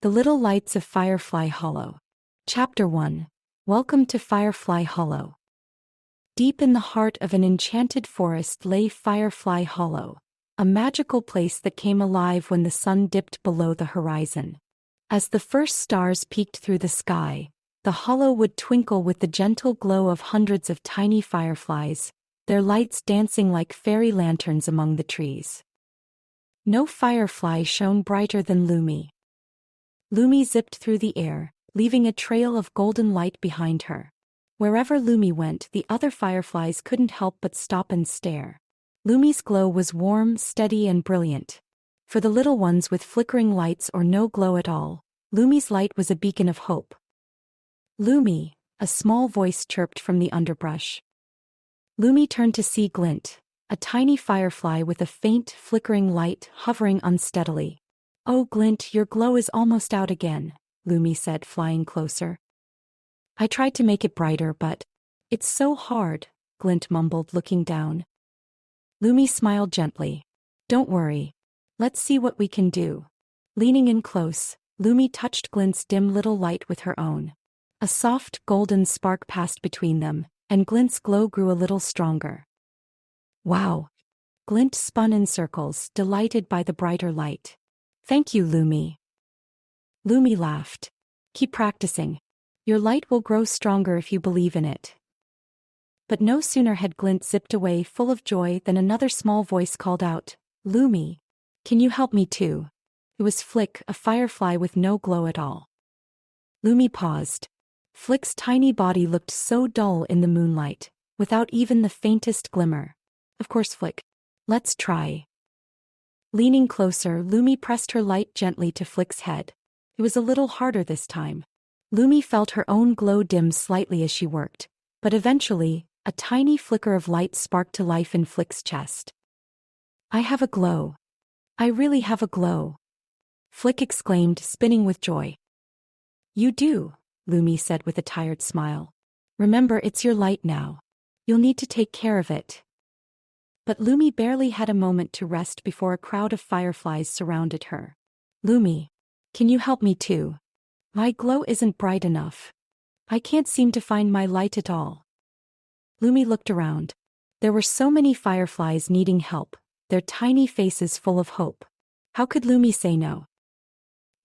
The Little Lights of Firefly Hollow. Chapter 1. Welcome to Firefly Hollow. Deep in the heart of an enchanted forest lay Firefly Hollow, a magical place that came alive when the sun dipped below the horizon. As the first stars peeked through the sky, the hollow would twinkle with the gentle glow of hundreds of tiny fireflies, their lights dancing like fairy lanterns among the trees. No firefly shone brighter than Lumi. Lumi zipped through the air, leaving a trail of golden light behind her. Wherever Lumi went, the other fireflies couldn't help but stop and stare. Lumi's glow was warm, steady, and brilliant. For the little ones with flickering lights or no glow at all, Lumi's light was a beacon of hope. "Lumi," a small voice chirped from the underbrush. Lumi turned to see Glint, a tiny firefly with a faint, flickering light hovering unsteadily. "Oh Glint, your glow is almost out again," Lumi said, flying closer. "I tried to make it brighter, but it's so hard," Glint mumbled, looking down. Lumi smiled gently. "Don't worry. Let's see what we can do." Leaning in close, Lumi touched Glint's dim little light with her own. A soft, golden spark passed between them, and Glint's glow grew a little stronger. "Wow!" Glint spun in circles, delighted by the brighter light. "Thank you, Lumi." Lumi laughed. "Keep practicing. Your light will grow stronger if you believe in it." But no sooner had Glint zipped away full of joy than another small voice called out, "Lumi, can you help me too?" It was Flick, a firefly with no glow at all. Lumi paused. Flick's tiny body looked so dull in the moonlight, without even the faintest glimmer. "Of course, Flick. Let's try." Leaning closer, Lumi pressed her light gently to Flick's head. It was a little harder this time. Lumi felt her own glow dim slightly as she worked, but eventually, a tiny flicker of light sparked to life in Flick's chest. "I have a glow. I really have a glow," Flick exclaimed, spinning with joy. "You do," Lumi said with a tired smile. "Remember, it's your light now. You'll need to take care of it." But Lumi barely had a moment to rest before a crowd of fireflies surrounded her. "Lumi, can you help me too? My glow isn't bright enough. I can't seem to find my light at all." Lumi looked around. There were so many fireflies needing help, their tiny faces full of hope. How could Lumi say no?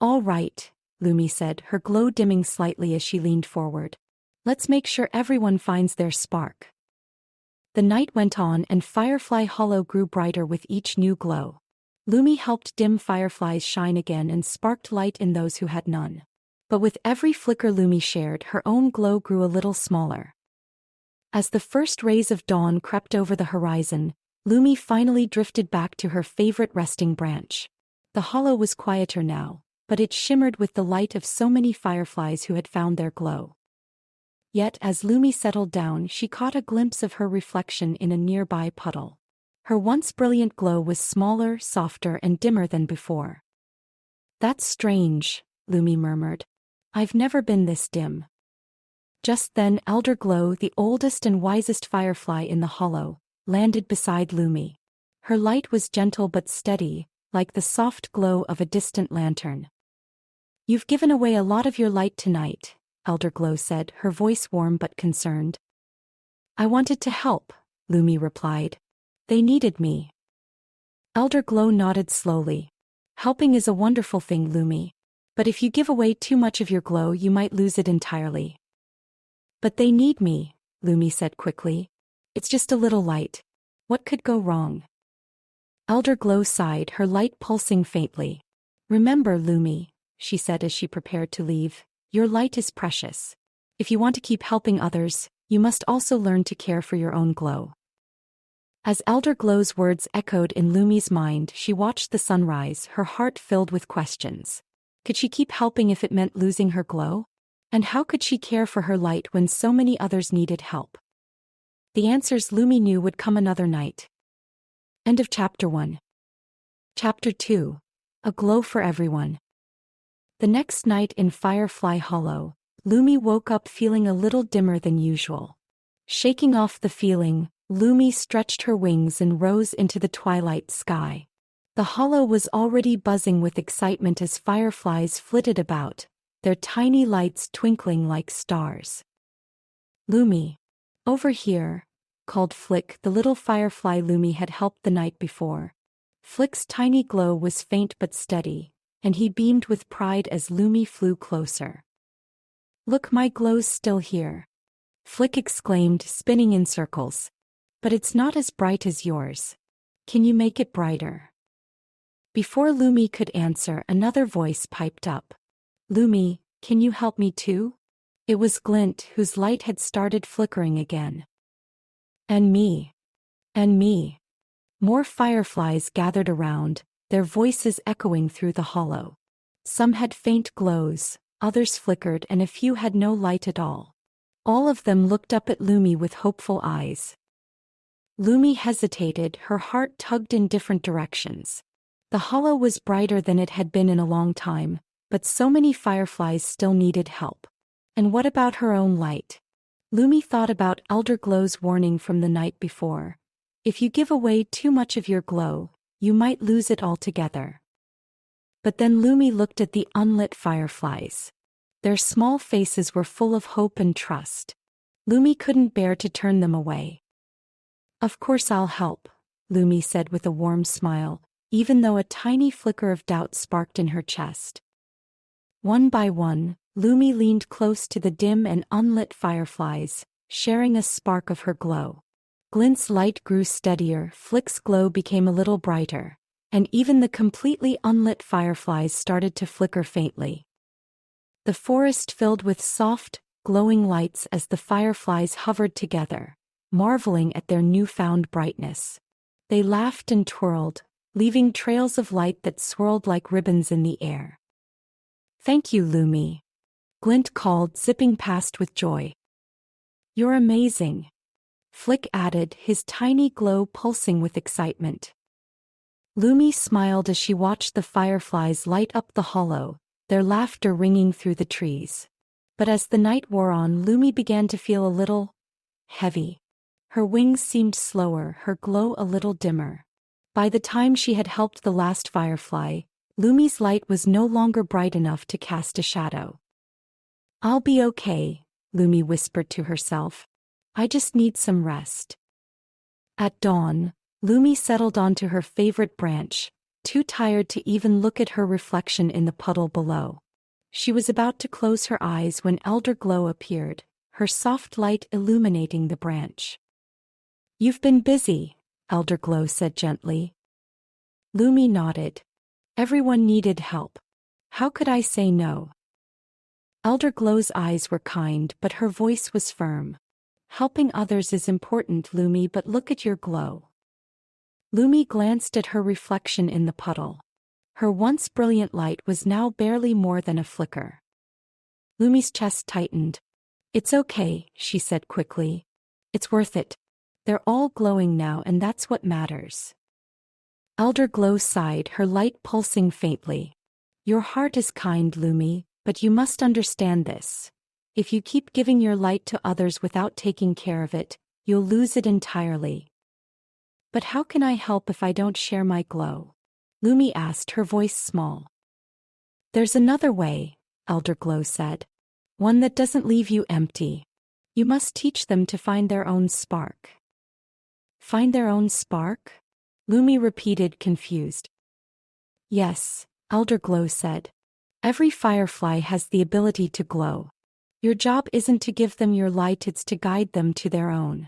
"All right," Lumi said, her glow dimming slightly as she leaned forward. "Let's make sure everyone finds their spark." The night went on and Firefly Hollow grew brighter with each new glow. Lumi helped dim fireflies shine again and sparked light in those who had none. But with every flicker Lumi shared, her own glow grew a little smaller. As the first rays of dawn crept over the horizon, Lumi finally drifted back to her favorite resting branch. The hollow was quieter now, but it shimmered with the light of so many fireflies who had found their glow. Yet as Lumi settled down, she caught a glimpse of her reflection in a nearby puddle. Her once brilliant glow was smaller, softer, and dimmer than before. "That's strange," Lumi murmured. "I've never been this dim." Just then Elder Glow, the oldest and wisest firefly in the hollow, landed beside Lumi. Her light was gentle but steady, like the soft glow of a distant lantern. "You've given away a lot of your light tonight," Elder Glow said, her voice warm but concerned. "I wanted to help," Lumi replied. "They needed me." Elder Glow nodded slowly. "Helping is a wonderful thing, Lumi. But if you give away too much of your glow, you might lose it entirely." "But they need me," Lumi said quickly. "It's just a little light. What could go wrong?" Elder Glow sighed, her light pulsing faintly. "Remember, Lumi," she said as she prepared to leave, "your light is precious. If you want to keep helping others, you must also learn to care for your own glow." As Elder Glow's words echoed in Lumi's mind, she watched the sunrise, her heart filled with questions. Could she keep helping if it meant losing her glow? And how could she care for her light when so many others needed help? The answers Lumi knew would come another night. End of Chapter 1. Chapter 2. A Glow for Everyone. The next night in Firefly Hollow, Lumi woke up feeling a little dimmer than usual. Shaking off the feeling, Lumi stretched her wings and rose into the twilight sky. The hollow was already buzzing with excitement as fireflies flitted about, their tiny lights twinkling like stars. "Lumi, over here," called Flick, the little firefly Lumi had helped the night before. Flick's tiny glow was faint but steady, and he beamed with pride as Lumi flew closer. "Look, my glow's still here," Flick exclaimed, spinning in circles. "But it's not as bright as yours. Can you make it brighter?" Before Lumi could answer, another voice piped up. "Lumi, can you help me too?" It was Glint, whose light had started flickering again. "And me. And me." More fireflies gathered around, their voices echoing through the hollow. Some had faint glows, others flickered, and a few had no light at all. All of them looked up at Lumi with hopeful eyes. Lumi hesitated, her heart tugged in different directions. The hollow was brighter than it had been in a long time, but so many fireflies still needed help. And what about her own light? Lumi thought about Elder Glow's warning from the night before. If you give away too much of your glow, you might lose it altogether. But then Lumi looked at the unlit fireflies. Their small faces were full of hope and trust. Lumi couldn't bear to turn them away. "Of course I'll help," Lumi said with a warm smile, even though a tiny flicker of doubt sparked in her chest. One by one, Lumi leaned close to the dim and unlit fireflies, sharing a spark of her glow. Glint's light grew steadier, Flick's glow became a little brighter, and even the completely unlit fireflies started to flicker faintly. The forest filled with soft, glowing lights as the fireflies hovered together, marveling at their newfound brightness. They laughed and twirled, leaving trails of light that swirled like ribbons in the air. "Thank you, Lumi," Glint called, zipping past with joy. "You're amazing," Flick added, his tiny glow pulsing with excitement. Lumi smiled as she watched the fireflies light up the hollow, their laughter ringing through the trees. But as the night wore on, Lumi began to feel a little heavy. Her wings seemed slower, her glow a little dimmer. By the time she had helped the last firefly, Lumi's light was no longer bright enough to cast a shadow. "I'll be okay," Lumi whispered to herself. "I just need some rest." At dawn, Lumi settled onto her favorite branch, too tired to even look at her reflection in the puddle below. She was about to close her eyes when Elder Glow appeared, her soft light illuminating the branch. "You've been busy," Elder Glow said gently. Lumi nodded. "Everyone needed help. How could I say no?" Elder Glow's eyes were kind, but her voice was firm. "Helping others is important, Lumi, but look at your glow." Lumi glanced at her reflection in the puddle. Her once brilliant light was now barely more than a flicker. Lumi's chest tightened. "It's okay," she said quickly. "It's worth it. They're all glowing now, and that's what matters." Elder Glow sighed, her light pulsing faintly. "Your heart is kind, Lumi, but you must understand this. If you keep giving your light to others without taking care of it, you'll lose it entirely." "But how can I help if I don't share my glow?" Lumi asked, her voice small. "There's another way," Elder Glow said. "One that doesn't leave you empty. You must teach them to find their own spark." "Find their own spark?" Lumi repeated, confused. "Yes," Elder Glow said. "Every firefly has the ability to glow. Your job isn't to give them your light, it's to guide them to their own."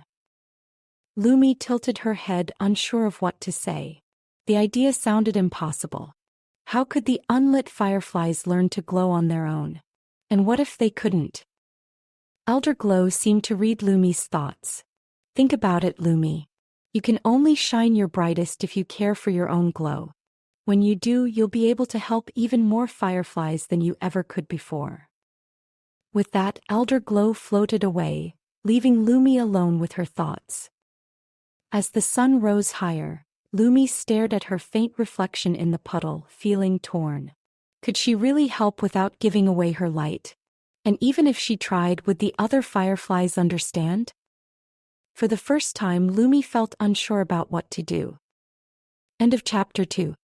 Lumi tilted her head, unsure of what to say. The idea sounded impossible. How could the unlit fireflies learn to glow on their own? And what if they couldn't? Elder Glow seemed to read Lumi's thoughts. "Think about it, Lumi. You can only shine your brightest if you care for your own glow. When you do, you'll be able to help even more fireflies than you ever could before." With that, Elder Glow floated away, leaving Lumi alone with her thoughts. As the sun rose higher, Lumi stared at her faint reflection in the puddle, feeling torn. Could she really help without giving away her light? And even if she tried, would the other fireflies understand? For the first time, Lumi felt unsure about what to do. End of Chapter 2.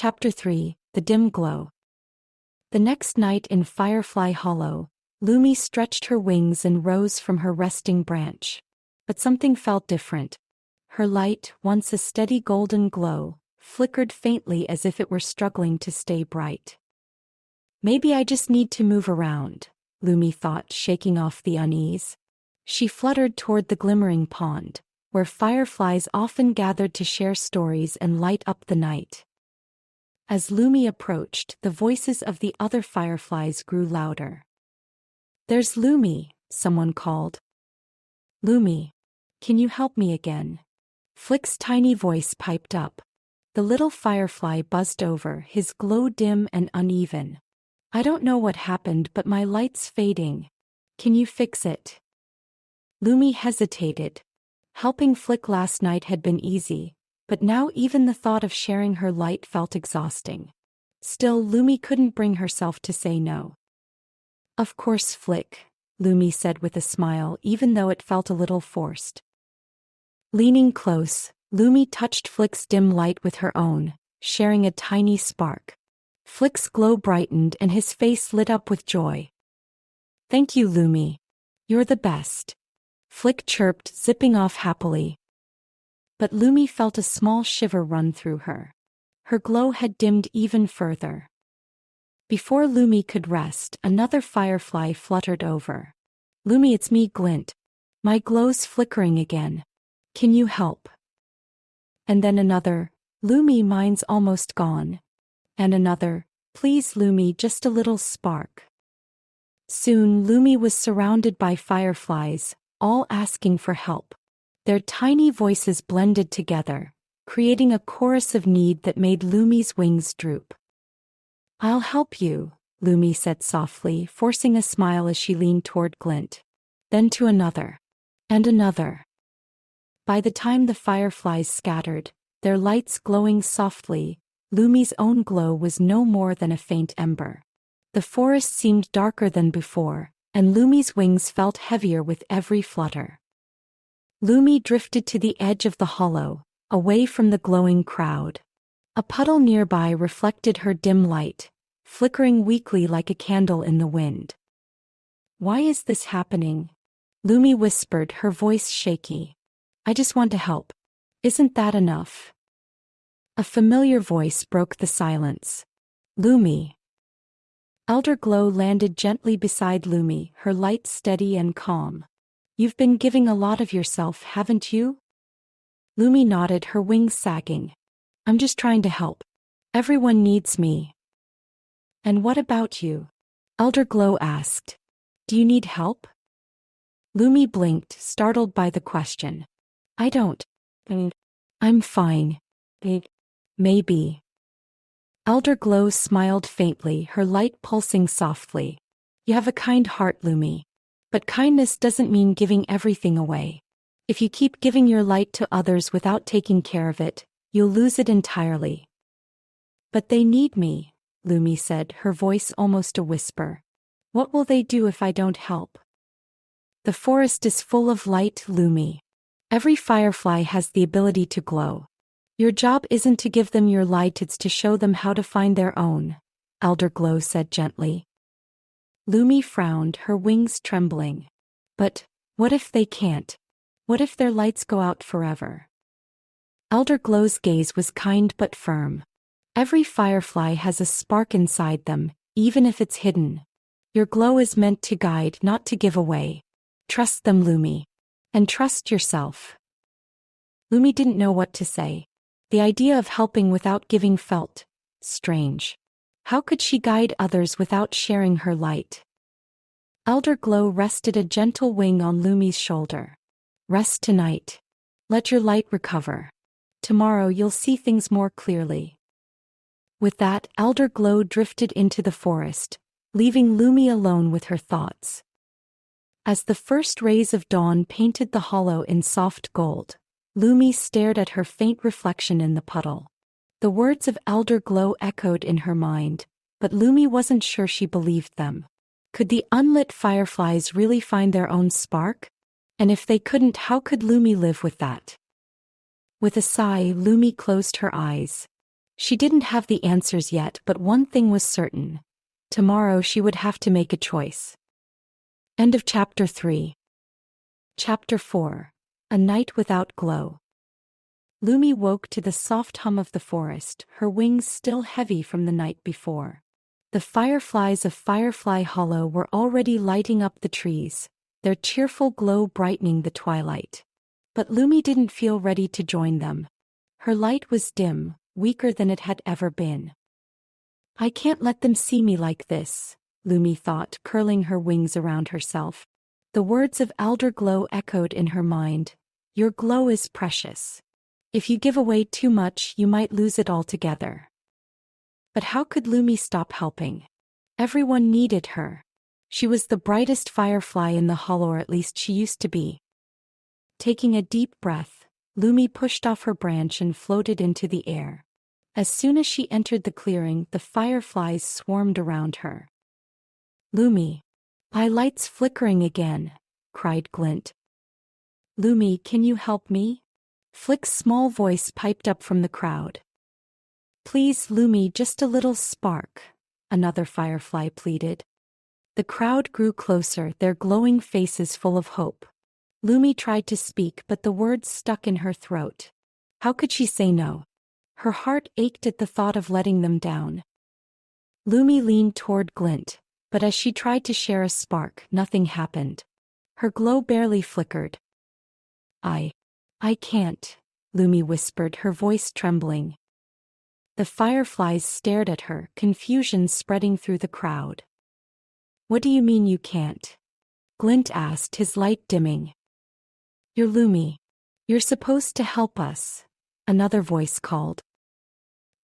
Chapter 3, The Dim Glow. The next night in Firefly Hollow, Lumi stretched her wings and rose from her resting branch. But something felt different. Her light, once a steady golden glow, flickered faintly as if it were struggling to stay bright. Maybe I just need to move around, Lumi thought, shaking off the unease. She fluttered toward the glimmering pond, where fireflies often gathered to share stories and light up the night. As Lumi approached, the voices of the other fireflies grew louder. "There's Lumi," someone called. "Lumi, can you help me again?" Flick's tiny voice piped up. The little firefly buzzed over, his glow dim and uneven. "I don't know what happened, but my light's fading. Can you fix it?" Lumi hesitated. Helping Flick last night had been easy, but now even the thought of sharing her light felt exhausting. Still, Lumi couldn't bring herself to say no. "Of course, Flick," Lumi said with a smile, even though it felt a little forced. Leaning close, Lumi touched Flick's dim light with her own, sharing a tiny spark. Flick's glow brightened and his face lit up with joy. "Thank you, Lumi. You're the best," Flick chirped, zipping off happily. But Lumi felt a small shiver run through her. Her glow had dimmed even further. Before Lumi could rest, another firefly fluttered over. "Lumi, it's me, Glint. My glow's flickering again. Can you help?" And then another, "Lumi, mine's almost gone." And another, "Please, Lumi, just a little spark." Soon Lumi was surrounded by fireflies, all asking for help. Their tiny voices blended together, creating a chorus of need that made Lumi's wings droop. "I'll help you," Lumi said softly, forcing a smile as she leaned toward Glint. Then to another. And another. By the time the fireflies scattered, their lights glowing softly, Lumi's own glow was no more than a faint ember. The forest seemed darker than before, and Lumi's wings felt heavier with every flutter. Lumi drifted to the edge of the hollow, away from the glowing crowd. A puddle nearby reflected her dim light, flickering weakly like a candle in the wind. "Why is this happening?" Lumi whispered, her voice shaky. "I just want to help. Isn't that enough?" A familiar voice broke the silence. "Lumi." Elder Glow landed gently beside Lumi, her light steady and calm. "You've been giving a lot of yourself, haven't you?" Lumi nodded, her wings sagging. "I'm just trying to help. Everyone needs me." "And what about you?" Elder Glow asked. "Do you need help?" Lumi blinked, startled by the question. "I don't. I'm fine. Maybe." Elder Glow smiled faintly, her light pulsing softly. "You have a kind heart, Lumi. But kindness doesn't mean giving everything away. If you keep giving your light to others without taking care of it, you'll lose it entirely." "But they need me," Lumi said, her voice almost a whisper. "What will they do if I don't help?" "The forest is full of light, Lumi. Every firefly has the ability to glow. Your job isn't to give them your light, it's to show them how to find their own," Elder Glow said gently. Lumi frowned, her wings trembling. "But what if they can't? What if their lights go out forever?" Elder Glow's gaze was kind but firm. "Every firefly has a spark inside them, even if it's hidden. Your glow is meant to guide, not to give away. Trust them, Lumi. And trust yourself." Lumi didn't know what to say. The idea of helping without giving felt strange. How could she guide others without sharing her light? Elder Glow rested a gentle wing on Lumi's shoulder. "Rest tonight. Let your light recover. Tomorrow you'll see things more clearly." With that, Elder Glow drifted into the forest, leaving Lumi alone with her thoughts. As the first rays of dawn painted the hollow in soft gold, Lumi stared at her faint reflection in the puddle. The words of Elder Glow echoed in her mind, but Lumi wasn't sure she believed them. Could the unlit fireflies really find their own spark? And if they couldn't, how could Lumi live with that? With a sigh, Lumi closed her eyes. She didn't have the answers yet, but one thing was certain. Tomorrow she would have to make a choice. End of Chapter 3. Chapter 4. A Night Without Glow. Lumi woke to the soft hum of the forest, her wings still heavy from the night before. The fireflies of Firefly Hollow were already lighting up the trees, their cheerful glow brightening the twilight. But Lumi didn't feel ready to join them. Her light was dim, weaker than it had ever been. I can't let them see me like this, Lumi thought, curling her wings around herself. The words of Elder Glow echoed in her mind. Your glow is precious. If you give away too much, you might lose it altogether. But how could Lumi stop helping? Everyone needed her. She was the brightest firefly in the hollow, or at least she used to be. Taking a deep breath, Lumi pushed off her branch and floated into the air. As soon as she entered the clearing, the fireflies swarmed around her. Lumi. My light's flickering again, cried Glint. Lumi, can you help me? Flick's small voice piped up from the crowd. Please, Lumi, just a little spark, another firefly pleaded. The crowd grew closer, their glowing faces full of hope. Lumi tried to speak, but the words stuck in her throat. How could she say no? Her heart ached at the thought of letting them down. Lumi leaned toward Glint, but as she tried to share a spark, nothing happened. Her glow barely flickered. I can't, Lumi whispered, her voice trembling. The fireflies stared at her, confusion spreading through the crowd. What do you mean you can't? Glint asked, his light dimming. You're Lumi. You're supposed to help us, another voice called.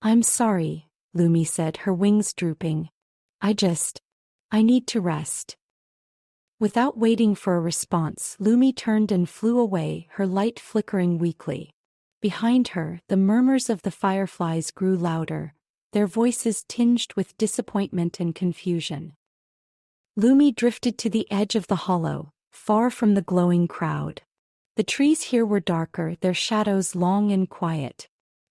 I'm sorry, Lumi said, her wings drooping. I need to rest. Without waiting for a response, Lumi turned and flew away, her light flickering weakly. Behind her, the murmurs of the fireflies grew louder, their voices tinged with disappointment and confusion. Lumi drifted to the edge of the hollow, far from the glowing crowd. The trees here were darker, their shadows long and quiet.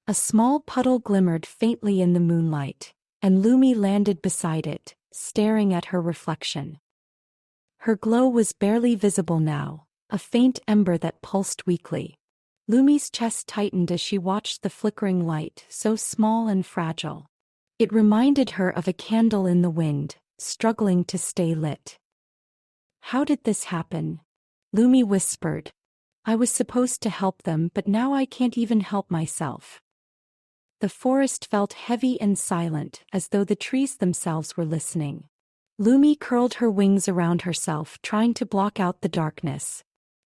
A small puddle glimmered faintly in the moonlight, and Lumi landed beside it, staring at her reflection. Her glow was barely visible now, a faint ember that pulsed weakly. Lumi's chest tightened as she watched the flickering light, so small and fragile. It reminded her of a candle in the wind, struggling to stay lit. How did this happen? Lumi whispered. I was supposed to help them, but now I can't even help myself. The forest felt heavy and silent, as though the trees themselves were listening. Lumi curled her wings around herself, trying to block out the darkness.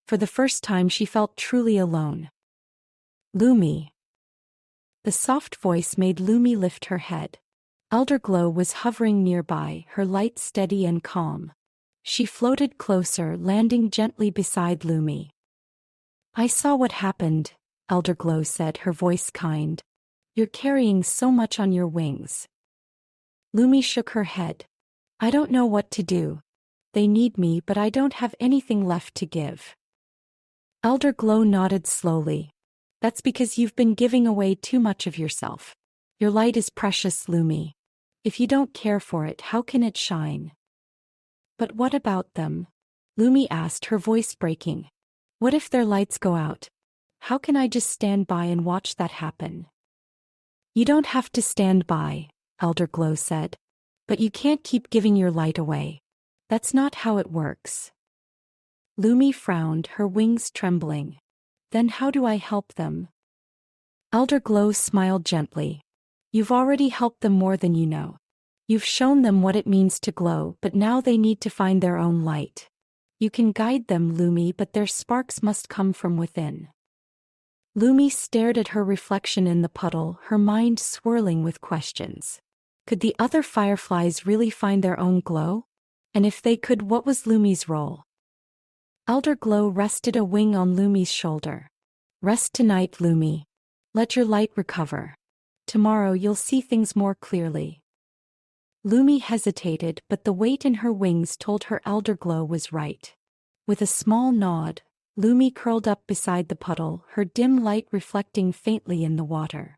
For the first time she felt truly alone. Lumi. The soft voice made Lumi lift her head. Elder Glow was hovering nearby, her light steady and calm. She floated closer, landing gently beside Lumi. I saw what happened, Elder Glow said, her voice kind. You're carrying so much on your wings. Lumi shook her head. I don't know what to do. They need me, but I don't have anything left to give. Elder Glow nodded slowly. That's because you've been giving away too much of yourself. Your light is precious, Lumi. If you don't care for it, how can it shine? But what about them? Lumi asked, her voice breaking. What if their lights go out? How can I just stand by and watch that happen? You don't have to stand by, Elder Glow said. But you can't keep giving your light away. That's not how it works. Lumi frowned, her wings trembling. Then how do I help them? Elder Glow smiled gently. You've already helped them more than you know. You've shown them what it means to glow, but now they need to find their own light. You can guide them, Lumi, but their sparks must come from within. Lumi stared at her reflection in the puddle, her mind swirling with questions. Could the other fireflies really find their own glow? And if they could, what was Lumi's role? Elder Glow rested a wing on Lumi's shoulder. Rest tonight, Lumi. Let your light recover. Tomorrow you'll see things more clearly. Lumi hesitated, but the weight in her wings told her Elder Glow was right. With a small nod, Lumi curled up beside the puddle, her dim light reflecting faintly in the water.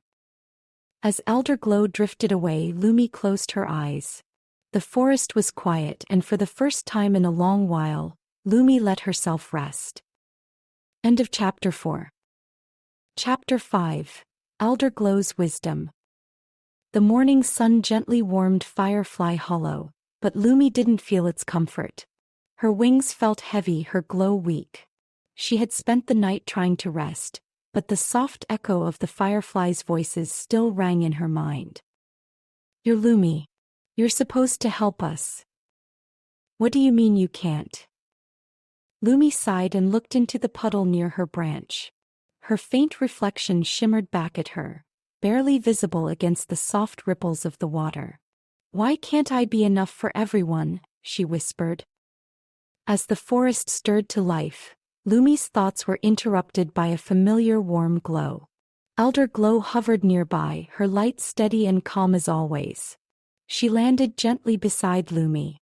As Elder Glow drifted away, Lumi closed her eyes. The forest was quiet, and for the first time in a long while, Lumi let herself rest. End of Chapter 4. Chapter 5. Elder Glow's Wisdom. The morning sun gently warmed Firefly Hollow, but Lumi didn't feel its comfort. Her wings felt heavy, her glow weak. She had spent the night trying to rest, but the soft echo of the fireflies' voices still rang in her mind. "You're Lumi. You're supposed to help us." "What do you mean you can't?" Lumi sighed and looked into the puddle near her branch. Her faint reflection shimmered back at her, barely visible against the soft ripples of the water. "Why can't I be enough for everyone?" she whispered. As the forest stirred to life, Lumi's thoughts were interrupted by a familiar warm glow. Elder Glow hovered nearby, her light steady and calm as always. She landed gently beside Lumi.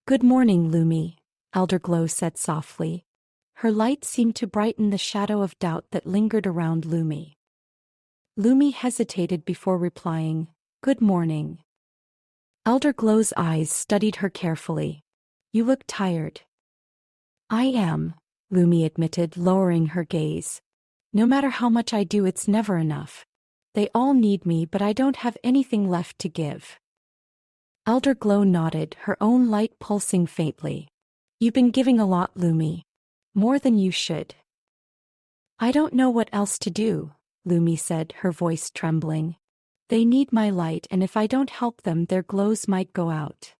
"Good morning, Lumi," Elder Glow said softly. Her light seemed to brighten the shadow of doubt that lingered around Lumi. Lumi hesitated before replying, "Good morning." Elder Glow's eyes studied her carefully. "You look tired." "I am," Lumi admitted, lowering her gaze. "No matter how much I do, it's never enough. They all need me, but I don't have anything left to give." Elder Glow nodded, her own light pulsing faintly. "You've been giving a lot, Lumi. More than you should." "I don't know what else to do," Lumi said, her voice trembling. "They need my light, and if I don't help them, their glows might go out."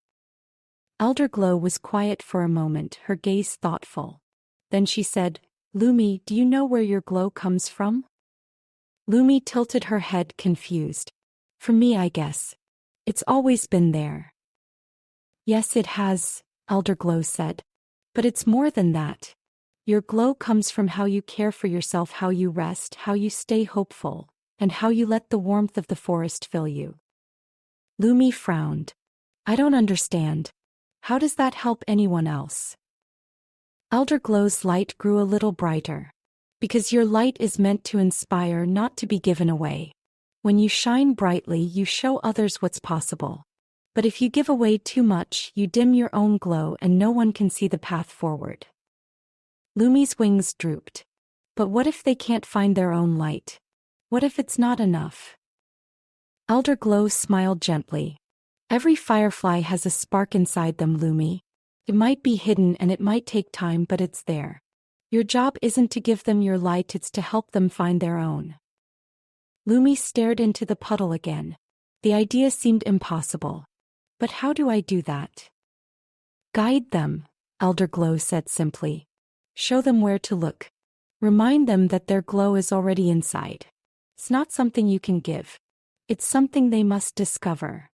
Elder Glow was quiet for a moment, her gaze thoughtful. Then she said, "Lumi, do you know where your glow comes from?" Lumi tilted her head, confused. "From me, I guess. It's always been there." "Yes, it has," Elder Glow said. "But it's more than that. Your glow comes from how you care for yourself, how you rest, how you stay hopeful, and how you let the warmth of the forest fill you." Lumi frowned. "I don't understand. How does that help anyone else?" Elder Glow's light grew a little brighter. "Because your light is meant to inspire, not to be given away. When you shine brightly, you show others what's possible. But if you give away too much, you dim your own glow and no one can see the path forward." Lumi's wings drooped. "But what if they can't find their own light? What if it's not enough?" Elder Glow smiled gently. "Every firefly has a spark inside them, Lumi. It might be hidden and it might take time, but it's there. Your job isn't to give them your light, it's to help them find their own." Lumi stared into the puddle again. The idea seemed impossible. "But how do I do that?" "Guide them," Elder Glow said simply. "Show them where to look. Remind them that their glow is already inside. It's not something you can give. It's something they must discover."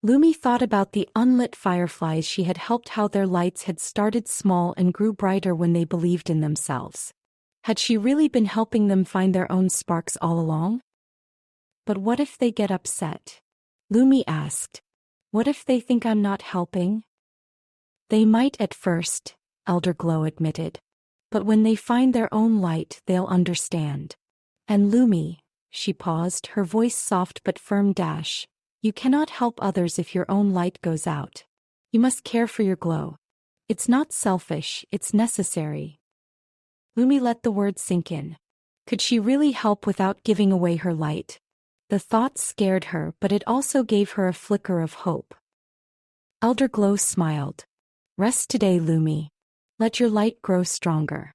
Lumi thought about the unlit fireflies she had helped, how their lights had started small and grew brighter when they believed in themselves. Had she really been helping them find their own sparks all along? "But what if they get upset?" Lumi asked. "What if they think I'm not helping?" "They might at first," Elder Glow admitted. "But when they find their own light, they'll understand. And Lumi," she paused, her voice soft but firm, "you cannot help others if your own light goes out. You must care for your glow. It's not selfish, it's necessary." Lumi let the words sink in. Could she really help without giving away her light? The thought scared her, but it also gave her a flicker of hope. Elder Glow smiled. "Rest today, Lumi. Let your light grow stronger.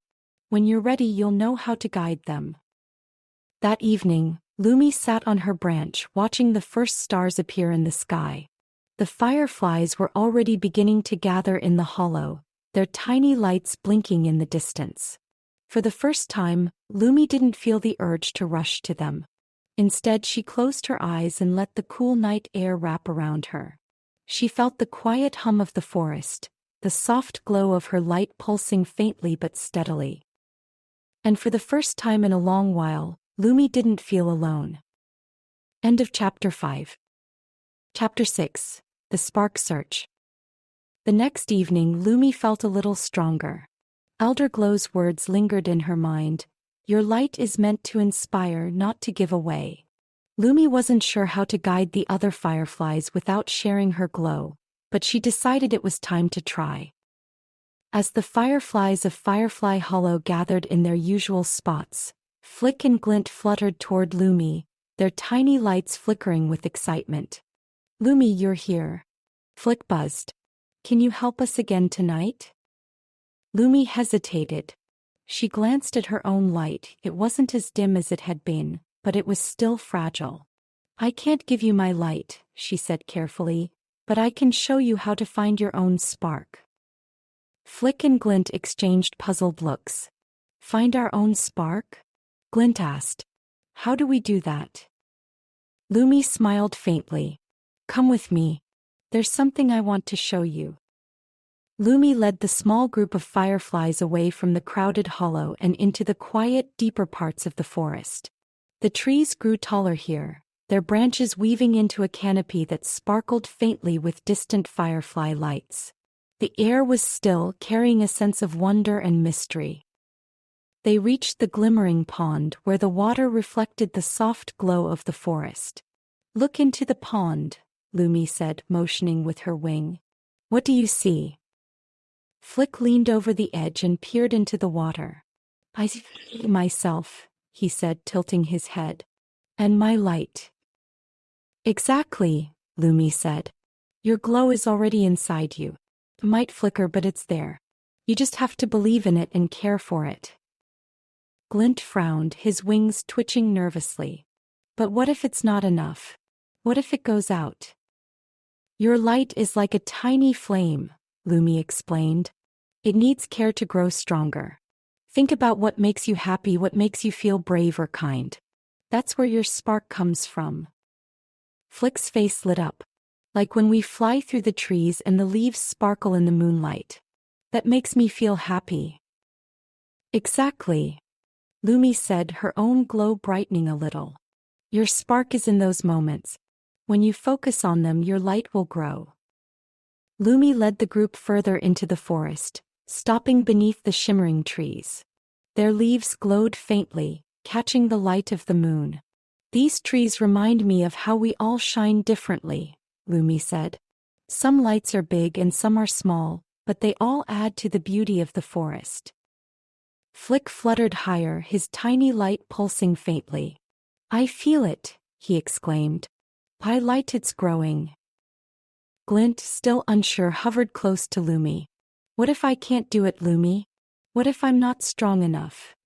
When you're ready, you'll know how to guide them." That evening, Lumi sat on her branch, watching the first stars appear in the sky. The fireflies were already beginning to gather in the hollow, their tiny lights blinking in the distance. For the first time, Lumi didn't feel the urge to rush to them. Instead, she closed her eyes and let the cool night air wrap around her. She felt the quiet hum of the forest, the soft glow of her light pulsing faintly but steadily. And for the first time in a long while, Lumi didn't feel alone. End of Chapter 5. Chapter 6. The Spark Search. The next evening, Lumi felt a little stronger. Elder Glow's words lingered in her mind. "Your light is meant to inspire, not to give away." Lumi wasn't sure how to guide the other fireflies without sharing her glow, but she decided it was time to try. As the fireflies of Firefly Hollow gathered in their usual spots, Flick and Glint fluttered toward Lumi, their tiny lights flickering with excitement. "Lumi, you're here." Flick buzzed. "Can you help us again tonight?" Lumi hesitated. She glanced at her own light. It wasn't as dim as it had been, but it was still fragile. "I can't give you my light," she said carefully, "but I can show you how to find your own spark." Flick and Glint exchanged puzzled looks. "Find our own spark?" Glint asked. "How do we do that?" Lumi smiled faintly. "Come with me. There's something I want to show you." Lumi led the small group of fireflies away from the crowded hollow and into the quiet, deeper parts of the forest. The trees grew taller here, their branches weaving into a canopy that sparkled faintly with distant firefly lights. The air was still, carrying a sense of wonder and mystery. They reached the glimmering pond where the water reflected the soft glow of the forest. "Look into the pond," Lumi said, motioning with her wing. "What do you see?" Flick leaned over the edge and peered into the water. "I see myself," he said, tilting his head. "And my light." "Exactly," Lumi said. "Your glow is already inside you. It might flicker, but it's there. You just have to believe in it and care for it." Glint frowned, his wings twitching nervously. "But what if it's not enough? What if it goes out?" "Your light is like a tiny flame," Lumi explained. "It needs care to grow stronger. Think about what makes you happy, what makes you feel brave or kind. That's where your spark comes from." Flick's face lit up. "Like when we fly through the trees and the leaves sparkle in the moonlight. That makes me feel happy." "Exactly," Lumi said, her own glow brightening a little. "Your spark is in those moments. When you focus on them, your light will grow." Lumi led the group further into the forest, stopping beneath the shimmering trees. Their leaves glowed faintly, catching the light of the moon. "These trees remind me of how we all shine differently," Lumi said. "Some lights are big and some are small, but they all add to the beauty of the forest." Flick fluttered higher, his tiny light pulsing faintly. "I feel it," he exclaimed. "My light, it's growing." Glint, still unsure, hovered close to Lumi. "What if I can't do it, Lumi? What if I'm not strong enough?"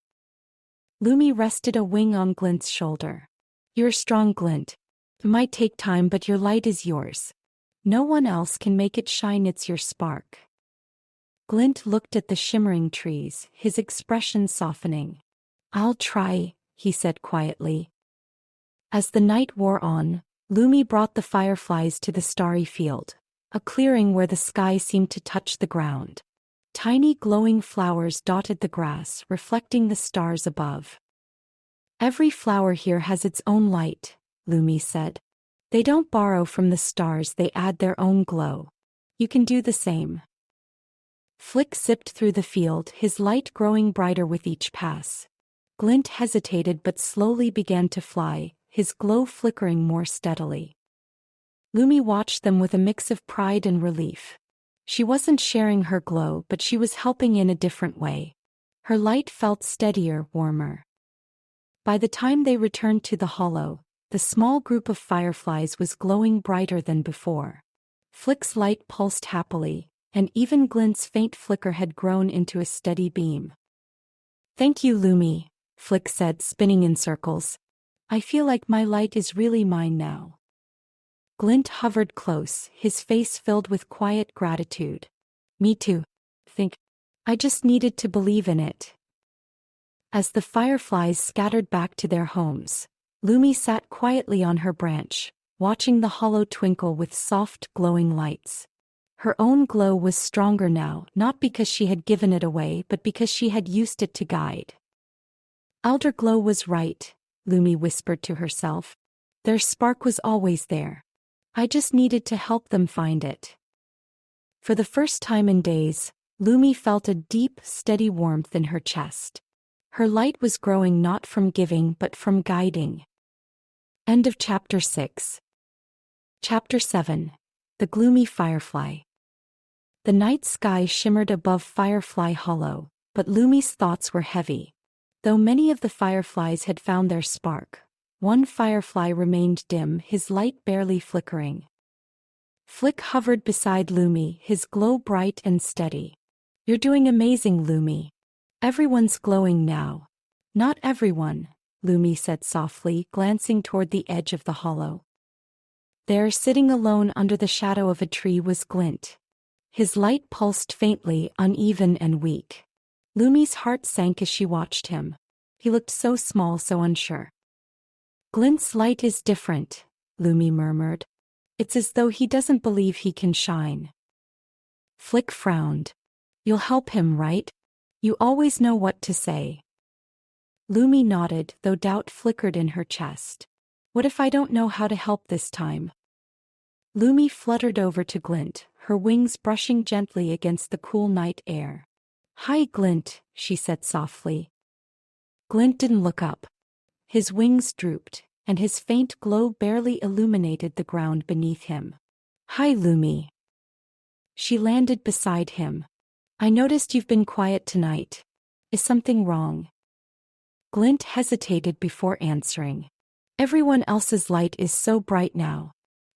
Lumi rested a wing on Glint's shoulder. "You're strong, Glint. It might take time, but your light is yours. No one else can make it shine, it's your spark." Glint looked at the shimmering trees, his expression softening. "I'll try," he said quietly. As the night wore on, Lumi brought the fireflies to the starry field, a clearing where the sky seemed to touch the ground. Tiny glowing flowers dotted the grass, reflecting the stars above. "Every flower here has its own light," Lumi said. "They don't borrow from the stars, they add their own glow. You can do the same." Flick zipped through the field, his light growing brighter with each pass. Glint hesitated but slowly began to fly, his glow flickering more steadily. Lumi watched them with a mix of pride and relief. She wasn't sharing her glow, but she was helping in a different way. Her light felt steadier, warmer. By the time they returned to the hollow, the small group of fireflies was glowing brighter than before. Flick's light pulsed happily, and even Glint's faint flicker had grown into a steady beam. "Thank you, Lumi," Flick said, spinning in circles. "I feel like my light is really mine now." Glint hovered close, his face filled with quiet gratitude. "Me too. I just needed to believe in it." As the fireflies scattered back to their homes, Lumi sat quietly on her branch, watching the hollow twinkle with soft, glowing lights. Her own glow was stronger now, not because she had given it away, but because she had used it to guide. "Elderglow was right," Lumi whispered to herself. "Their spark was always there. I just needed to help them find it." For the first time in days, Lumi felt a deep, steady warmth in her chest. Her light was growing not from giving but from guiding. End of Chapter 6. Chapter 7. The Gloomy Firefly. The night sky shimmered above Firefly Hollow, but Lumy's thoughts were heavy. Though many of the fireflies had found their spark, one firefly remained dim, his light barely flickering. Flick hovered beside Lumi, his glow bright and steady. "You're doing amazing, Lumi. Everyone's glowing now." "Not everyone," Lumi said softly, glancing toward the edge of the hollow. There, sitting alone under the shadow of a tree, was Glint. His light pulsed faintly, uneven and weak. Lumi's heart sank as she watched him. He looked so small, so unsure. "Glint's light is different," Lumi murmured. "It's as though he doesn't believe he can shine." Flick frowned. "You'll help him, right? You always know what to say." Lumi nodded, though doubt flickered in her chest. "What if I don't know how to help this time?" Lumi fluttered over to Glint, her wings brushing gently against the cool night air. "Hi, Glint," she said softly. Glint didn't look up. His wings drooped, and his faint glow barely illuminated the ground beneath him. "Hi, Lumi." She landed beside him. "I noticed you've been quiet tonight. Is something wrong?" Glint hesitated before answering. "Everyone else's light is so bright now.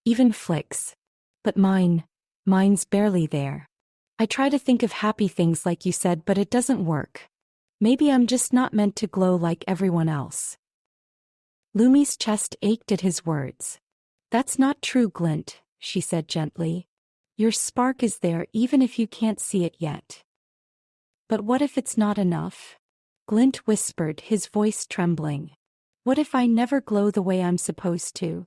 Even Flick's. But mine's barely there. I try to think of happy things like you said, but it doesn't work. Maybe I'm just not meant to glow like everyone else." Lumi's chest ached at his words. "That's not true, Glint," she said gently. "Your spark is there even if you can't see it yet." "But what if it's not enough?" Glint whispered, his voice trembling. "What if I never glow the way I'm supposed to?"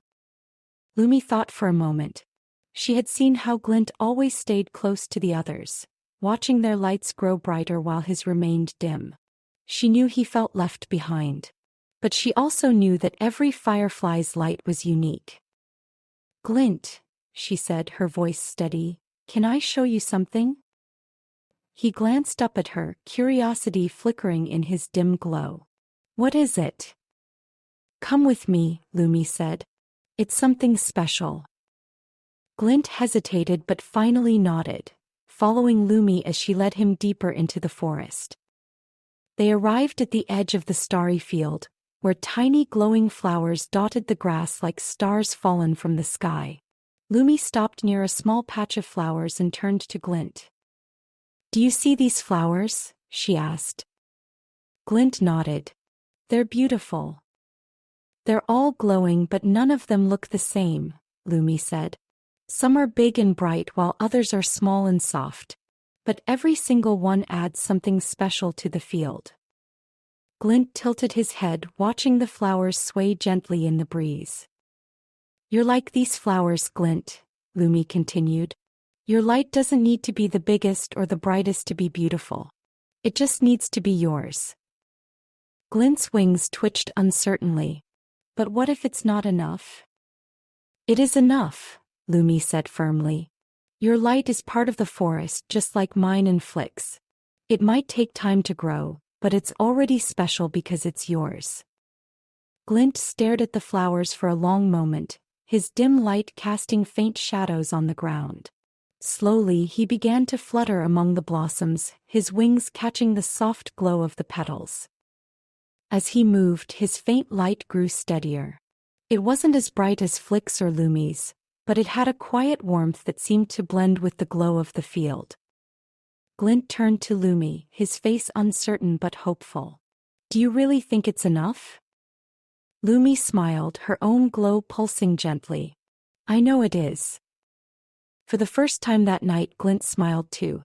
Lumi thought for a moment. She had seen how Glint always stayed close to the others, watching their lights grow brighter while his remained dim. She knew he felt left behind. But she also knew that every firefly's light was unique. "Glint," she said, her voice steady, "can I show you something?" He glanced up at her, curiosity flickering in his dim glow. "What is it?" "Come with me," Lumi said. "It's something special." Glint hesitated but finally nodded, following Lumi as she led him deeper into the forest. They arrived at the edge of the starry field, where tiny glowing flowers dotted the grass like stars fallen from the sky. Lumi stopped near a small patch of flowers and turned to Glint. "Do you see these flowers?" she asked. Glint nodded. "They're beautiful." "They're all glowing, but none of them look the same," Lumi said. "Some are big and bright while others are small and soft. But every single one adds something special to the field." Glint tilted his head, watching the flowers sway gently in the breeze. "You're like these flowers, Glint," Lumi continued. "Your light doesn't need to be the biggest or the brightest to be beautiful. It just needs to be yours." Glint's wings twitched uncertainly. "But what if it's not enough?" "It is enough," Lumi said firmly. "Your light is part of the forest, just like mine and Flick's. It might take time to grow, but it's already special because it's yours." Glint stared at the flowers for a long moment, his dim light casting faint shadows on the ground. Slowly he began to flutter among the blossoms, his wings catching the soft glow of the petals. As he moved, his faint light grew steadier. It wasn't as bright as Flick's or Lumi's, but it had a quiet warmth that seemed to blend with the glow of the field. Glint turned to Lumi, his face uncertain but hopeful. "Do you really think it's enough?" Lumi smiled, her own glow pulsing gently. "I know it is." For the first time that night, Glint smiled too.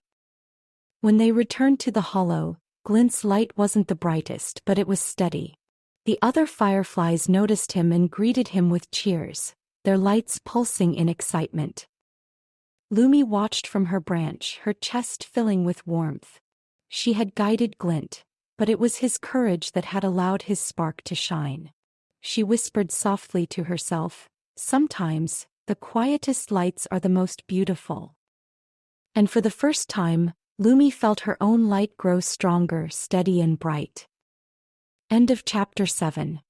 When they returned to the hollow, Glint's light wasn't the brightest, but it was steady. The other fireflies noticed him and greeted him with cheers, their lights pulsing in excitement. Lumi watched from her branch, her chest filling with warmth. She had guided Glint, but it was his courage that had allowed his spark to shine. She whispered softly to herself, "Sometimes, the quietest lights are the most beautiful." And for the first time, Lumi felt her own light grow stronger, steady and bright. End of Chapter 7.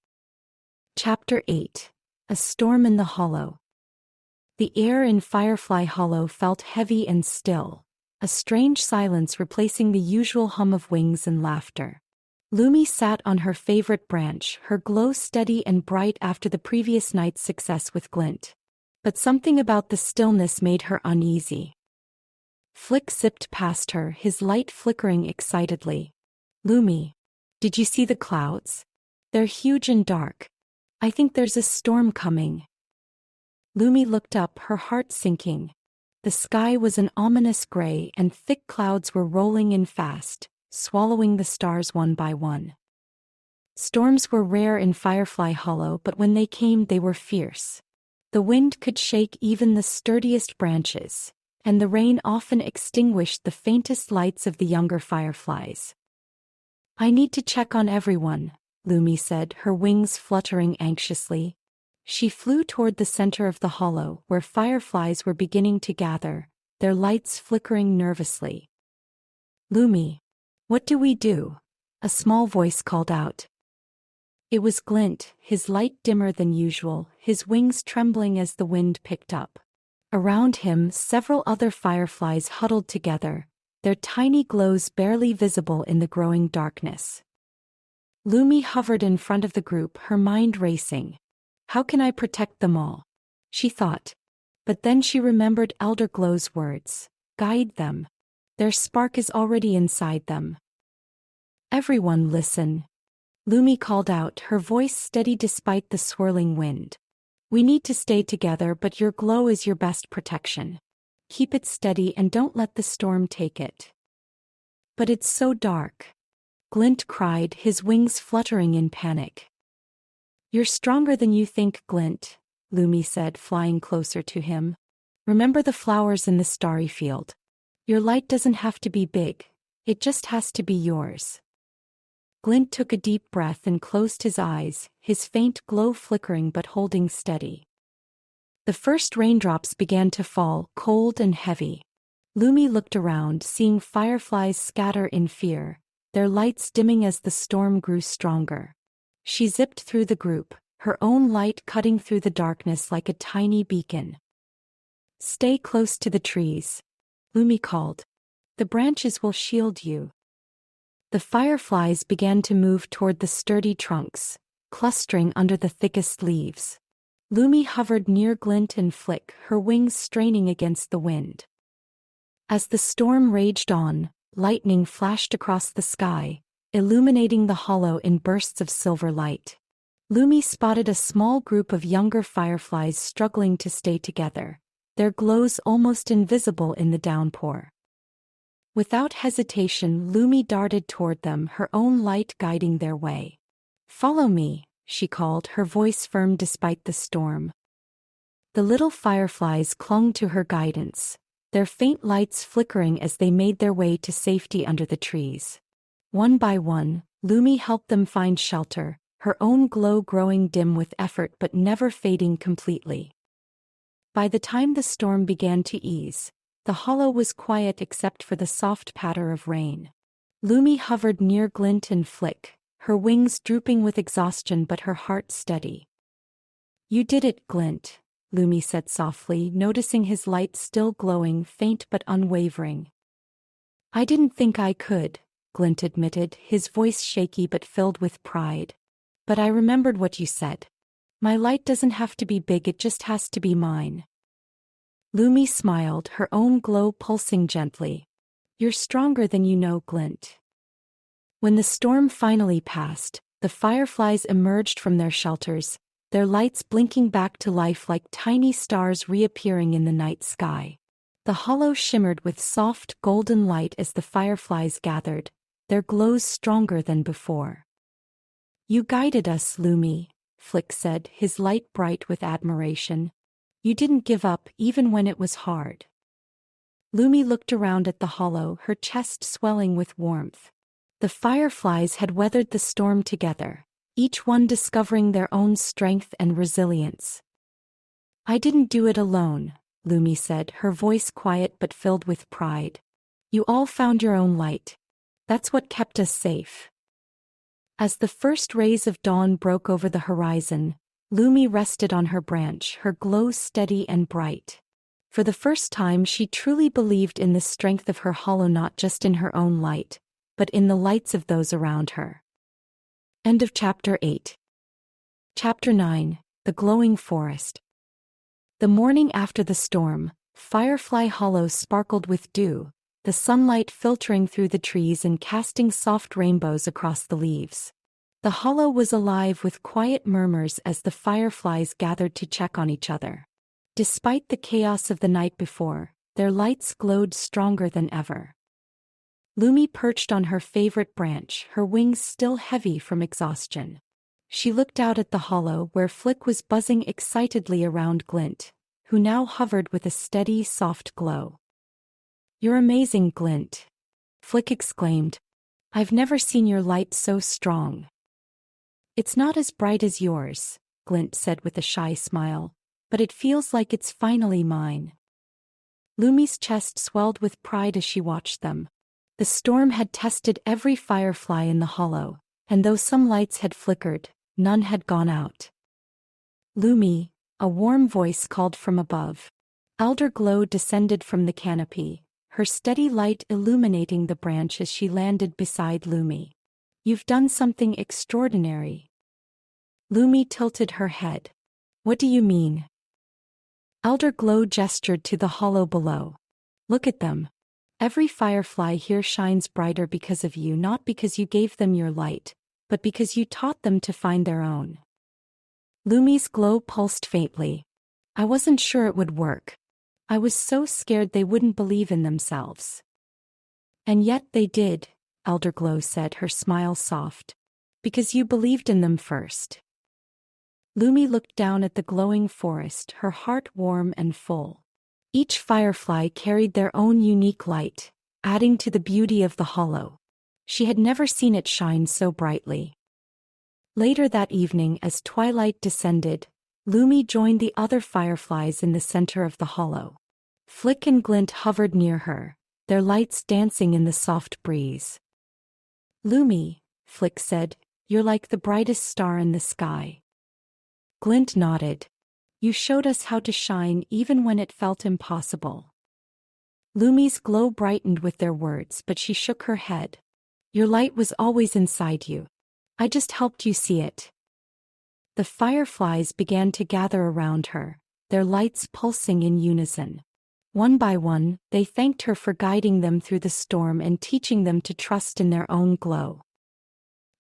Chapter 8. A storm in the hollow. The air in Firefly Hollow felt heavy and still, a strange silence replacing the usual hum of wings and laughter. Lumi sat on her favorite branch, her glow steady and bright after the previous night's success with Glint. But something about the stillness made her uneasy. Flick zipped past her, his light flickering excitedly. "Lumi, did you see the clouds? They're huge and dark. I think there's a storm coming." Lumi looked up, her heart sinking. The sky was an ominous gray and thick clouds were rolling in fast, swallowing the stars one by one. Storms were rare in Firefly Hollow, but when they came they were fierce. The wind could shake even the sturdiest branches, and the rain often extinguished the faintest lights of the younger fireflies. "I need to check on everyone," Lumi said, her wings fluttering anxiously. She flew toward the center of the hollow, where fireflies were beginning to gather, their lights flickering nervously. "Lumi, what do we do?" a small voice called out. It was Glint, his light dimmer than usual, his wings trembling as the wind picked up. Around him, several other fireflies huddled together, their tiny glows barely visible in the growing darkness. Lumi hovered in front of the group, her mind racing. "How can I protect them all?" she thought. But then she remembered Elder Glow's words. "Guide them. Their spark is already inside them." "Everyone listen," Lumi called out, her voice steady despite the swirling wind. "We need to stay together, but your glow is your best protection. Keep it steady and don't let the storm take it." "But it's so dark," Glint cried, his wings fluttering in panic. "You're stronger than you think, Glint," Lumi said, flying closer to him. "Remember the flowers in the starry field. Your light doesn't have to be big, it just has to be yours." Glint took a deep breath and closed his eyes, his faint glow flickering but holding steady. The first raindrops began to fall, cold and heavy. Lumi looked around, seeing fireflies scatter in fear, their lights dimming as the storm grew stronger. She zipped through the group, her own light cutting through the darkness like a tiny beacon. "Stay close to the trees," Lumi called. "The branches will shield you." The fireflies began to move toward the sturdy trunks, clustering under the thickest leaves. Lumi hovered near Glint and Flick, her wings straining against the wind. As the storm raged on, lightning flashed across the sky, illuminating the hollow in bursts of silver light. Lumi spotted a small group of younger fireflies struggling to stay together, their glows almost invisible in the downpour. Without hesitation, Lumi darted toward them, her own light guiding their way. "Follow me," she called, her voice firm despite the storm. The little fireflies clung to her guidance, their faint lights flickering as they made their way to safety under the trees. One by one, Lumi helped them find shelter, her own glow growing dim with effort but never fading completely. By the time the storm began to ease, the hollow was quiet except for the soft patter of rain. Lumi hovered near Glint and Flick, her wings drooping with exhaustion but her heart steady. "You did it, Glint," Lumi said softly, noticing his light still glowing, faint but unwavering. "I didn't think I could," Glint admitted, his voice shaky but filled with pride. "But I remembered what you said. My light doesn't have to be big, it just has to be mine." Lumi smiled, her own glow pulsing gently. "You're stronger than you know, Glint." When the storm finally passed, the fireflies emerged from their shelters, their lights blinking back to life like tiny stars reappearing in the night sky. The hollow shimmered with soft, golden light as the fireflies gathered, their glows stronger than before. "You guided us, Lumi," Flick said, his light bright with admiration. "You didn't give up, even when it was hard." Lumi looked around at the hollow, her chest swelling with warmth. The fireflies had weathered the storm together, each one discovering their own strength and resilience. "I didn't do it alone," Lumi said, her voice quiet but filled with pride. "You all found your own light. That's what kept us safe." As the first rays of dawn broke over the horizon, Lumi rested on her branch, her glow steady and bright. For the first time she truly believed in the strength of her hollow, not just in her own light, but in the lights of those around her. End of Chapter 8. Chapter 9. The Glowing Forest. The morning after the storm, Firefly Hollow sparkled with dew, the sunlight filtering through the trees and casting soft rainbows across the leaves. The hollow was alive with quiet murmurs as the fireflies gathered to check on each other. Despite the chaos of the night before, their lights glowed stronger than ever. Lumi perched on her favorite branch, her wings still heavy from exhaustion. She looked out at the hollow where Flick was buzzing excitedly around Glint, who now hovered with a steady, soft glow. "You're amazing, Glint," Flick exclaimed. "I've never seen your light so strong." "It's not as bright as yours," Glint said with a shy smile, "but it feels like it's finally mine." Lumi's chest swelled with pride as she watched them. The storm had tested every firefly in the hollow, and though some lights had flickered, none had gone out. "Lumi," a warm voice called from above. Elder Glow descended from the canopy, her steady light illuminating the branch as she landed beside Lumi. "You've done something extraordinary." Lumi tilted her head. "What do you mean?" Elder Glow gestured to the hollow below. "Look at them. Every firefly here shines brighter because of you, not because you gave them your light, but because you taught them to find their own." Lumi's glow pulsed faintly. "I wasn't sure it would work. I was so scared they wouldn't believe in themselves." "And yet they did," Elder Glow said, her smile soft. "Because you believed in them first." Lumi looked down at the glowing forest, her heart warm and full. Each firefly carried their own unique light, adding to the beauty of the hollow. She had never seen it shine so brightly. Later that evening, as twilight descended, Lumi joined the other fireflies in the center of the hollow. Flick and Glint hovered near her, their lights dancing in the soft breeze. "Lumi," Flick said, "you're like the brightest star in the sky." Glint nodded. "You showed us how to shine even when it felt impossible." Lumi's glow brightened with their words, but she shook her head. "Your light was always inside you. I just helped you see it." The fireflies began to gather around her, their lights pulsing in unison. One by one, they thanked her for guiding them through the storm and teaching them to trust in their own glow.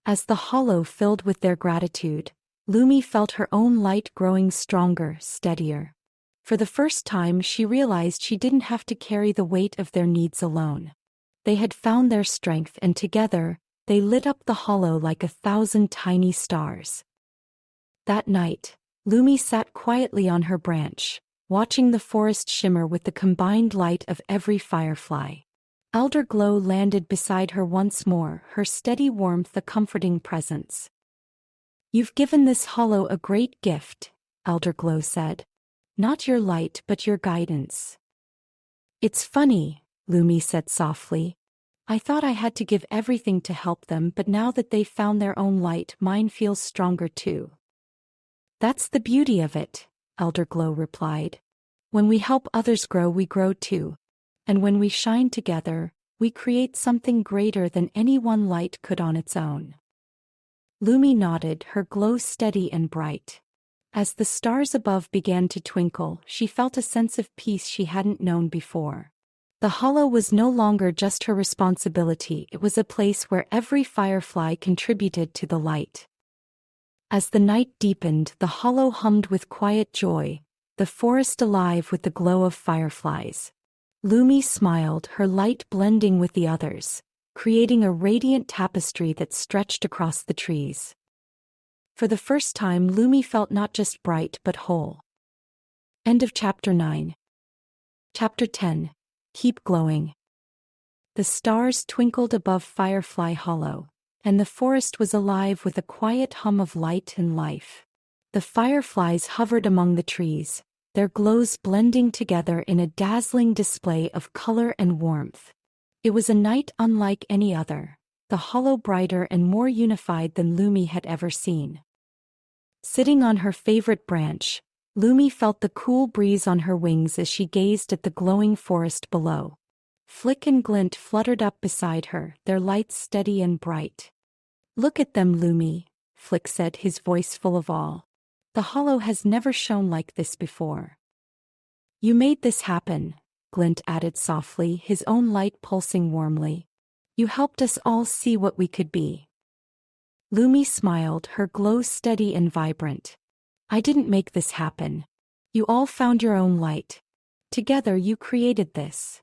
As the hollow filled with their gratitude, Lumi felt her own light growing stronger, steadier. For the first time she realized she didn't have to carry the weight of their needs alone. They had found their strength, and together, they lit up the hollow like 1,000 tiny stars. That night, Lumi sat quietly on her branch, watching the forest shimmer with the combined light of every firefly. Elder Glow landed beside her once more, her steady warmth a comforting presence. "You've given this hollow a great gift," Elder Glow said. "Not your light, but your guidance." "It's funny," Lumi said softly. "I thought I had to give everything to help them, but now that they've found their own light, mine feels stronger too." "That's the beauty of it," Elder Glow replied. "When we help others grow, we grow too. And when we shine together, we create something greater than any one light could on its own." Lumi nodded, her glow steady and bright. As the stars above began to twinkle, she felt a sense of peace she hadn't known before. The hollow was no longer just her responsibility, it was a place where every firefly contributed to the light. As the night deepened, the hollow hummed with quiet joy, the forest alive with the glow of fireflies. Lumi smiled, her light blending with the others, creating a radiant tapestry that stretched across the trees. For the first time, Lumi felt not just bright but whole. End of Chapter 9. Chapter 10. Keep Glowing. The stars twinkled above Firefly Hollow, and the forest was alive with a quiet hum of light and life. The fireflies hovered among the trees, their glows blending together in a dazzling display of color and warmth. It was a night unlike any other, the hollow brighter and more unified than Lumi had ever seen. Sitting on her favorite branch, Lumi felt the cool breeze on her wings as she gazed at the glowing forest below. Flick and Glint fluttered up beside her, their lights steady and bright. "Look at them, Lumi," Flick said, his voice full of awe. "The hollow has never shone like this before." "You made this happen," Glint added softly, his own light pulsing warmly. "You helped us all see what we could be." Lumi smiled, her glow steady and vibrant. "I didn't make this happen. You all found your own light. Together you created this."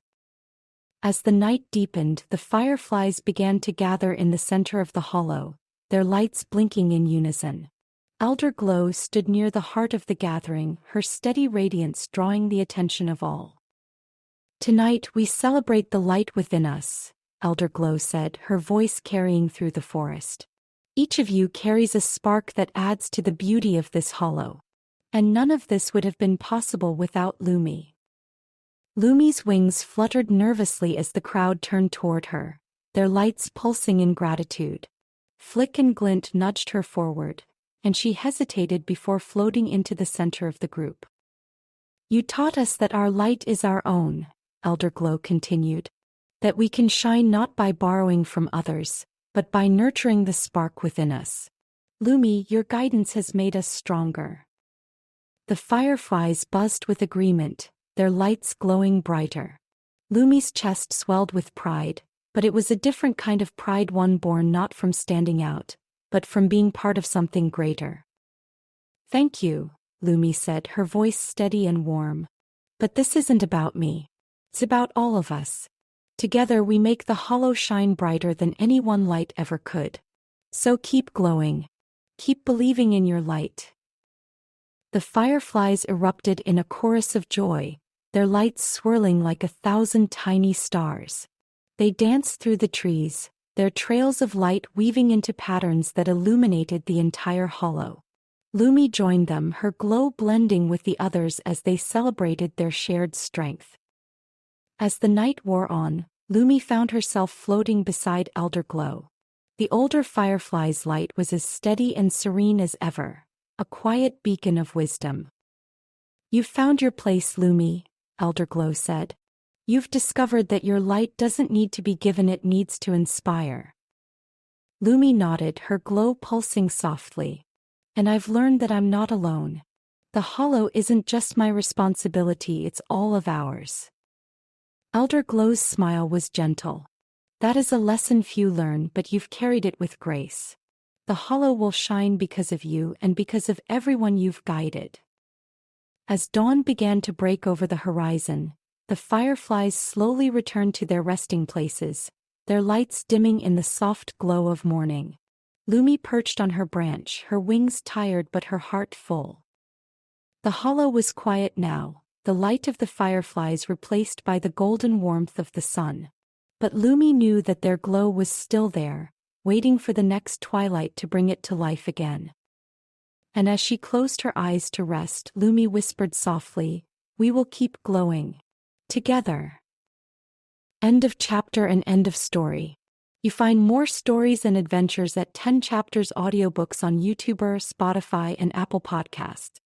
As the night deepened, the fireflies began to gather in the center of the hollow, their lights blinking in unison. Elder Glow stood near the heart of the gathering, her steady radiance drawing the attention of all. "Tonight we celebrate the light within us," Elder Glow said, her voice carrying through the forest. "Each of you carries a spark that adds to the beauty of this hollow. And none of this would have been possible without Lumi." Lumi's wings fluttered nervously as the crowd turned toward her, their lights pulsing in gratitude. Flick and Glint nudged her forward, and she hesitated before floating into the center of the group. "You taught us that our light is our own," Elder Glow continued, "that we can shine not by borrowing from others, but by nurturing the spark within us. Lumi, your guidance has made us stronger." The fireflies buzzed with agreement, their lights glowing brighter. Lumi's chest swelled with pride, but it was a different kind of pride, one born not from standing out, but from being part of something greater. "Thank you," Lumi said, her voice steady and warm. "But this isn't about me. It's about all of us. Together we make the hollow shine brighter than any one light ever could. So keep glowing. Keep believing in your light." The fireflies erupted in a chorus of joy, their lights swirling like 1,000 tiny stars. They danced through the trees, their trails of light weaving into patterns that illuminated the entire hollow. Lumi joined them, her glow blending with the others as they celebrated their shared strength. As the night wore on, Lumi found herself floating beside Elder Glow. The older firefly's light was as steady and serene as ever, a quiet beacon of wisdom. "You've found your place, Lumi," Elder Glow said. "You've discovered that your light doesn't need to be given, it needs to inspire." Lumi nodded, her glow pulsing softly. "And I've learned that I'm not alone. The hollow isn't just my responsibility, it's all of ours." Elder Glow's smile was gentle. "That is a lesson few learn, but you've carried it with grace. The hollow will shine because of you and because of everyone you've guided." As dawn began to break over the horizon, the fireflies slowly returned to their resting places, their lights dimming in the soft glow of morning. Lumi perched on her branch, her wings tired but her heart full. The hollow was quiet now, the light of the fireflies replaced by the golden warmth of the sun. But Lumi knew that their glow was still there, waiting for the next twilight to bring it to life again. And as she closed her eyes to rest, Lumi whispered softly, "We will keep glowing. Together." End of chapter and end of story. You find more stories and adventures at 10 Chapters Audiobooks on YouTuber, Spotify, and Apple Podcasts.